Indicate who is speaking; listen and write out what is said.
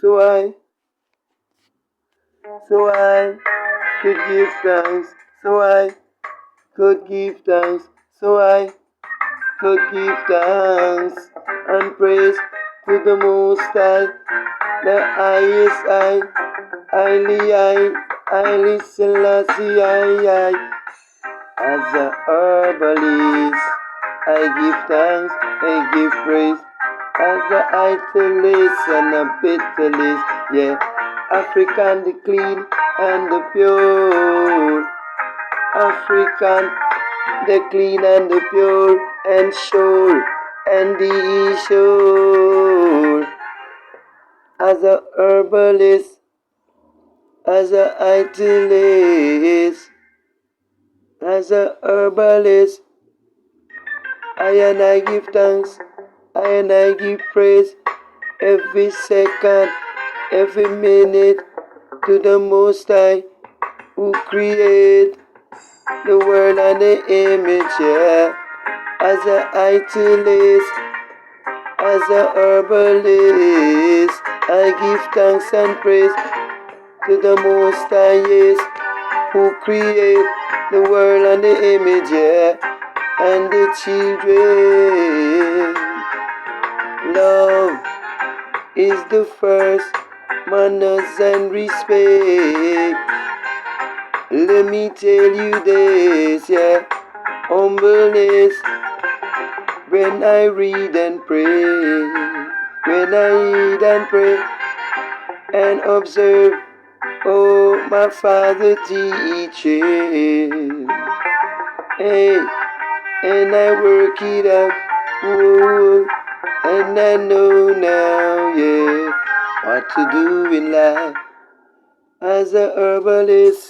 Speaker 1: So I could give thanks. So I could give thanks. So I could give thanks and praise to the Most High, the highest highly Selassie, I. As a herbalist, I give thanks, I give praise. As a italist and a bitalist, yeah. African the clean and the pure. African the clean and the pure and sure and the sure. As a herbalist, as a italist, as a herbalist, I give thanks, I give praise every second, every minute to the Most High who create the world and the image, yeah. As a italist, as a herbalist, I give thanks and praise to the Most High, yes, who create the world and the image, yeah, and the children. Love is the first, manners and respect. Let me tell you this, yeah, humbleness when I read and pray, when I read and pray and observe, oh, my Father teaching. Hey, and I work it out, whoa, and I know now, yeah, what to do in life as a herbalist.